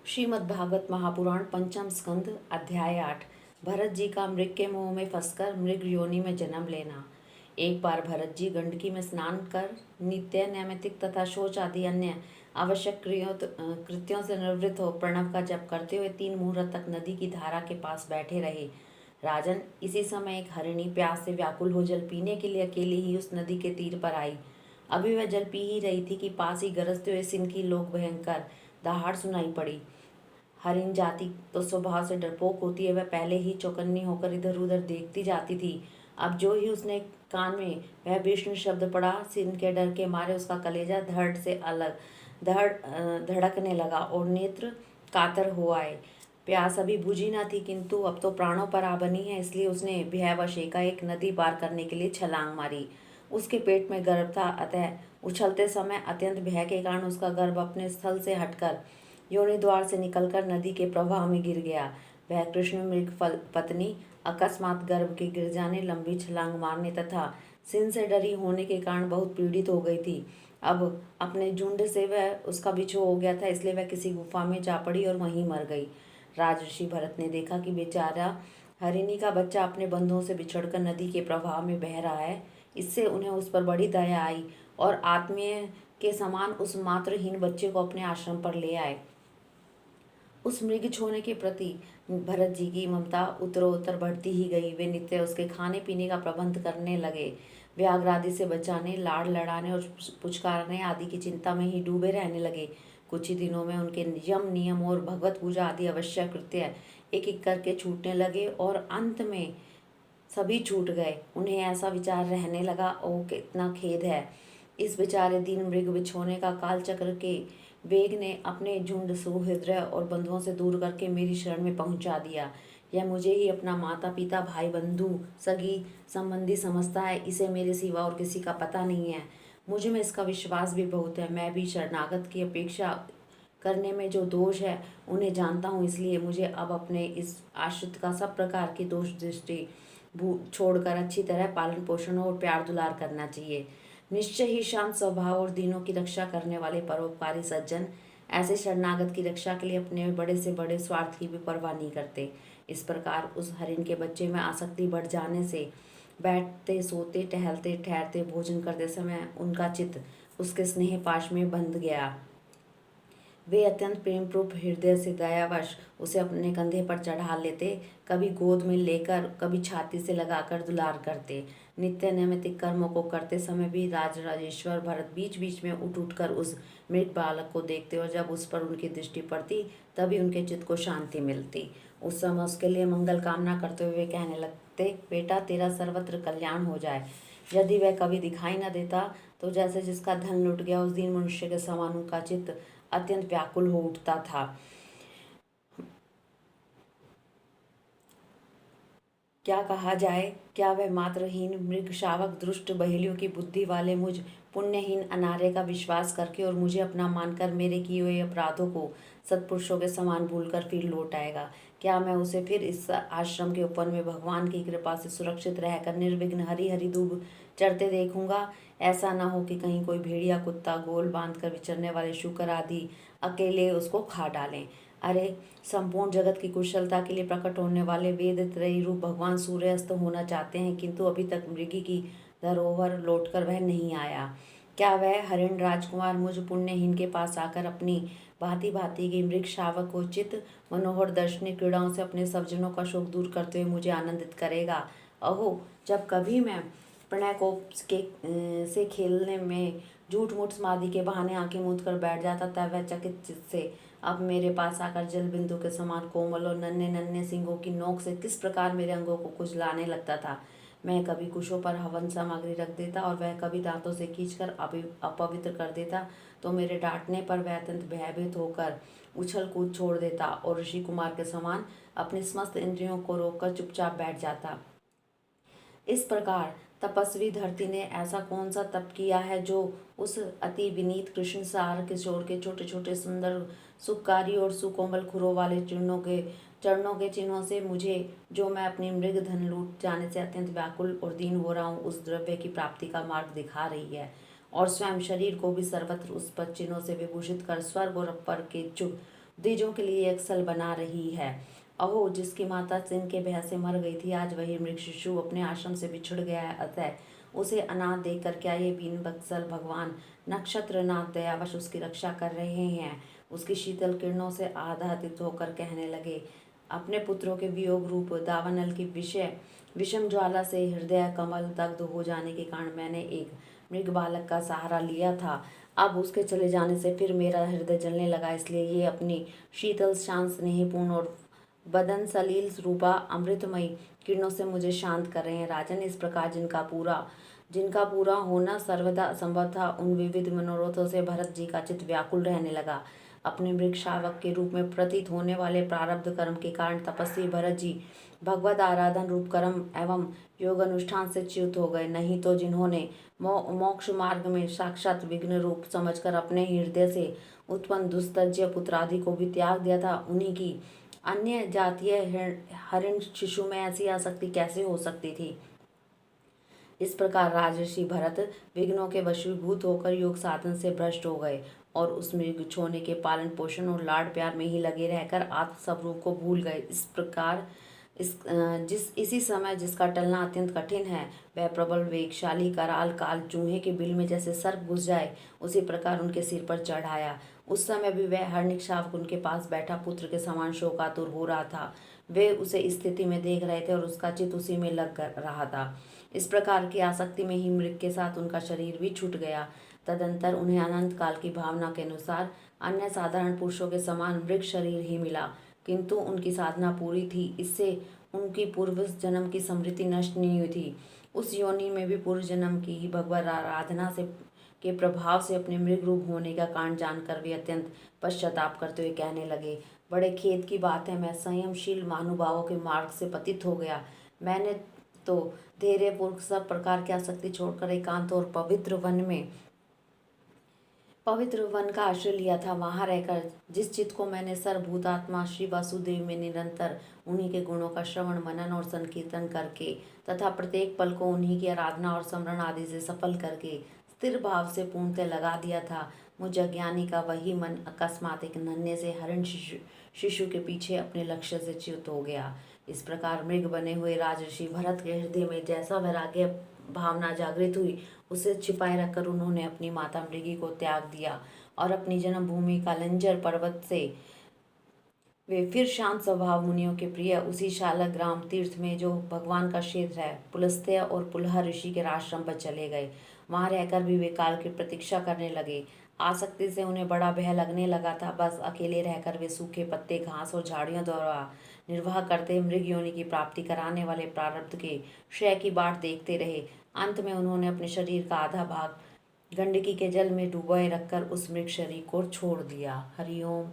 श्रीमद् भागवत महापुराण पंचम स्कंद अध्याय 8। भरत जी का मृग के मुंह में फंसकर मृग योनि में जन्म लेना। एक बार भरत जी गंडकी में स्नान कर नित्य नैमित्तिक तथा शौच आदि अन्य आवश्यक कृत्यों से निवृत्त हो प्रणव का जप करते हुए 3 मुहूर्त तक नदी की धारा के पास बैठे रहे। राजन, इसी समय एक हरिणी प्यास से व्याकुल हो जल पीने के लिए अकेली ही उस नदी के तीर पर आई। अभी वह जल पी ही रही थी कि पास ही गरजते हुए सिंह की लोक भयंकर दहाड़ सुनाई पड़ी। हरिण जाति तो स्वभाव से डरपोक होती है, वह पहले ही चौकन्नी होकर इधर उधर देखती जाती थी। अब जो ही उसने कान में वह भीषण शब्द पड़ा, सिंह के डर के मारे उसका कलेजा धड़ से अलग धड़कने लगा और नेत्र कातर हो आए। प्यास अभी बुझी न थी, किंतु अब तो प्राणों पर आ बनी है, इसलिए उसने भयवश एकाएक नदी पार करने के लिए छलांग मारी। उसके पेट में गर्भ था, अतः उछलते समय अत्यंत भय के कारण उसका गर्भ अपने स्थल से हटकर योनि द्वार से निकलकर नदी के प्रवाह में गिर गया। वह कृष्ण मृग पत्नी अकस्मात गर्भ के गिर जाने, लंबी छलांग मारने तथा सिंह से डरी होने के कारण बहुत पीड़ित हो गई थी। अब अपने झुंड से वह उसका बिछो हो गया था, इसलिए वह किसी गुफा में जा पड़ी और वहीं मर गई। राजऋषि भरत ने देखा कि बेचारा हरिणी का बच्चा अपने बंधुओं से बिछड़कर नदी के प्रवाह में बह रहा है। इससे उन्हें उस पर बड़ी दया आई और आत्मीय के समान उस मातृहीन बच्चे को अपने आश्रम पर ले आए। उस मृग छोने के प्रति भरत जी की ममता उत्तरोत्तर बढ़ती ही गई। वे नित्य उसके खाने पीने का प्रबंध करने लगे। व्याघ्र आदि से बचाने, लाड़ लड़ाने और पुचकारने आदि की चिंता में ही डूबे रहने लगे। कुछ ही दिनों में उनके यम नियम और भगवत पूजा आदि आवश्यक कृत्य एक एक करके छूटने लगे और अंत में सभी छूट गए। उन्हें ऐसा विचार रहने लगा, ओ कितना खेद है, इस बेचारे दीन मृग बिछोने का काल चक्र के वेग ने अपने झुंड सुहृदय और बंधुओं से दूर करके मेरी शरण में पहुंचा दिया। यह मुझे ही अपना माता पिता भाई बंधु सगी संबंधी समझता है, इसे मेरे सिवा और किसी का पता नहीं है। मुझ में इसका विश्वास भी बहुत है। मैं भी शरणागत की अपेक्षा करने में जो दोष है उन्हें जानता हूँ, इसलिए मुझे अब अपने इस आश्रित का सब प्रकार की दोष दृष्टि छोड़कर अच्छी तरह पालन पोषण और प्यार दुलार करना चाहिए। निश्चय ही शांत स्वभाव और दीनों की रक्षा करने वाले परोपकारी सज्जन ऐसे शरणागत की रक्षा के लिए अपने बड़े से बड़े स्वार्थ की भी परवाह नहीं करते। इस प्रकार उस हरिण के बच्चे में आसक्ति बढ़ जाने से बैठते सोते टहलते ठहरते भोजन करते समय उनका चित्त उसके स्नेह पाश में बंध गया। वे अत्यंत प्रेमपूर्व हृदय से दयावश उसे अपने कंधे पर चढ़ा लेते, कभी गोद में लेकर कभी छाती से लगाकर दुलार करते। नित्य नैमित्तिक कर्मों को करते समय भी राजेश्वर भरत बीच बीच में उठ उठकर उस मृत बालक को देखते और जब उस पर उनकी दृष्टि पड़ती तभी उनके चित्त को शांति मिलती। उस समय उसके लिए मंगल कामना करते हुए वे कहने लगते, बेटा तेरा सर्वत्र कल्याण हो जाए। यदि वह कभी दिखाई न देता तो जैसे जिसका धन लुट गया उस दिन मनुष्य के समान उनका चित्त अत्यंत व्याकुल हो उठता था। क्या कहा जाए, क्या वह मात्रहीन मृग शावक दुष्ट बहेलियों की बुद्धि वाले मुझ पुण्यहीन अनार्य का विश्वास करके और मुझे अपना मानकर मेरे किए हुए अपराधों को सत्पुरुषों के समान भूलकर फिर लौट आएगा? क्या मैं उसे फिर इस आश्रम के ऊपर में भगवान की कृपा से सुरक्षित रहकर निर्विघ्न हरी हरी दूब चढ़ते देखूंगा? ऐसा न हो कि कहीं कोई भेड़िया कुत्ता गोल बांध कर विचरने वाले शुकर आदि अकेले उसको खा डालें। अरे, संपूर्ण जगत की कुशलता के लिए प्रकट होने वाले वेद त्रयी रूप भगवान सूर्यास्त होना चाहते हैं, किंतु अभी तक मृगी की धरोहर लौटकर वह नहीं आया। क्या वह हरिण राजकुमार मुझ पुण्यहीन के पास आकर अपनी भांति भांति की मृग शावक को चित मनोहर दर्शनीय क्रीड़ाओं से अपने सज्जनों का शोक दूर करते हुए मुझे आनंदित करेगा? अहो, जब कभी मैं प्रणय को से खेलने में झूठ मूठ समाधि के बहाने आंखें मूंद कर बैठ जाता, तब वह चकित चित्त से अब मेरे पास आकर जल बिंदु के समान कोमल और नन्हे नन्हे सिंगों की नोक से किस प्रकार मेरे अंगों को खुजलाने लगता था। मैं कभी कुशों पर हवन सामग्री रख देता और वह कभी दांतों से खींचकर अपवित्र कर देता, तो मेरे डांटने पर वह अत्यंत भयभीत होकर उछल कूद छोड़ देता और ऋषि कुमार के समान अपनी समस्त इंद्रियों को रोककर चुपचाप बैठ जाता। इस प्रकार तपस्वी धरती ने ऐसा कौन सा तप किया है जो उस अति विनीत कृष्ण सार किशोर के छोटे छोटे सुंदर सुखकारी और सुकोमल खुरों वाले चरणों के चिन्हों से मुझे, जो मैं अपनी मृग धन लूट जाने से अत्यंत व्याकुल और दीन हो रहा हूँ, उस द्रव्य की प्राप्ति का मार्ग दिखा रही है और स्वयं शरीर को भी सर्वत्र उस पद चिन्हों से विभूषित कर स्वर्ग और अपर के इच्छुक द्विजों के लिए एक सल बना रही है। अहो, जिसकी माता सिंह के भय से मर गई थी, आज वही मृग शिशु अपने आश्रम से बिछुड़ गया है। अतः उसे अनाथ देखकर क्या ये बीन बत्सल भगवान नक्षत्रनाथ दयावश उसकी रक्षा कर रहे हैं। उसकी शीतल किरणों से आह्लादित होकर कहने लगे, अपने पुत्रों के वियोग रूप दावानल की विषम ज्वाला से हृदय कमल दग्ध हो जाने के कारण मैंने एक मृग बालक का सहारा लिया था। अब उसके चले जाने से फिर मेरा हृदय जलने लगा, इसलिए ये अपनी शीतल शांत स्नेहपूर्ण और बदन सलील रूपा अमृतमयी किरणों से मुझे शांत कर रहे हैं। राजन, इस प्रकार जिनका पूरा होना सर्वदा असंभव था, उन विविध मनोरथों से भरत जी का चित्त व्याकुल रहने लगा। अपने मृग शावक के रूप में प्रतीत होने वाले प्रारब्ध कर्म के कारण तपस्वी भरत जी भगवत आराधन रूप कर्म एवं योग अनुष्ठान से च्युत हो गए। नहीं तो जिन्होंने मोक्ष मार्ग में साक्षात विघ्न रूप समझकर अपने हृदय से उत्पन्न दुस्तज्य पुत्र आदि को भी त्याग दिया था, उन्हीं की अन्य जातीय हरिण शिशु में ऐसी आसक्ति कैसे हो सकती थी। इस प्रकार राजर्षि भरत विघ्नों के वशीभूत होकर योग साधन से भ्रष्ट हो गए और उस मृग छोने के पालन पोषण और लाड प्यार में ही लगे रहकर आत्म स्वरूप को भूल गए। इस प्रकार इसी समय जिसका टलना अत्यंत कठिन है, वह प्रबल वेगशाली कराल काल चूहे के बिल में जैसे सर्प घुस जाए, उसी प्रकार उनके सिर पर चढ़ आया। उस समय भी वह हरनिक शावक उनके पास बैठा पुत्र के समान शोकातुर हो रहा था। वे उसे इस स्थिति में देख रहे थे और उसका चित्त उसी में लग रहा था। इस प्रकार की आसक्ति में ही मृग के साथ उनका शरीर भी छूट गया। तदंतर उन्हें अनंत काल की भावना के अनुसार अन्य साधारण पुरुषों के समान मृग शरीर ही मिला, किंतु उनकी साधना पूरी थी, इससे उनकी पूर्व जन्म की स्मृति नष्ट नहीं हुई थी। उस योनि में भी पूर्व जन्म की ही भगवत आराधना से के प्रभाव से अपने मृग रूप होने का कारण जानकर वे अत्यंत पश्चाताप करते हुए कहने लगे, बड़े खेद की बात है, मैं संयमशील महानुभावों के मार्ग से पतित हो गया। मैंने तो धैर्यपूर्वक सब प्रकार की आसक्ति छोड़कर एकांत और पवित्र वन का आश्रय लिया था। वहां रहकर जिस चित्त को मैंने सर्वभूतात्मा श्री वासुदेव में निरंतर उन्हीं के गुणों का श्रवण मनन और संकीर्तन करके तथा प्रत्येक पल को उन्हीं की आराधना और स्मरण आदि से सफल करके स्थिर भाव से पूर्णतः लगा दिया था, मुझ अज्ञानी का वही मन अकस्मात एक नन्हे से हरिण शिशु के पीछे अपने लक्ष्य से च्युत हो गया। इस प्रकार मृग बने हुए राजर्षि भरत के हृदय में जैसा वैराग्य भावना जागृत हुई, उसे छिपाए रखकर उन्होंने अपनी माता मृगी को त्याग दिया और अपनी जन्मभूमि कालंजर पर्वत से वे फिर शांत स्वभाव मुनियों के प्रिय उसी शालक ग्राम तीर्थ में, जो भगवान का क्षेत्र है, पुलस्त्य और पुलह ऋषि के आश्रम पर चले गए। वहां रहकर भी वे काल की प्रतीक्षा करने लगे। आसक्ति से उन्हें बड़ा भय लगने लगा था। बस अकेले रहकर वे सूखे पत्ते, घास और झाड़ियों द्वारा निर्वाह करते मृग योनि की प्राप्ति कराने वाले प्रारब्ध के क्षय की बाट देखते रहे। अंत में उन्होंने अपने शरीर का आधा भाग गंडकी के जल में डुबोए रखकर उस मृग शरीर को छोड़ दिया। हरिओम।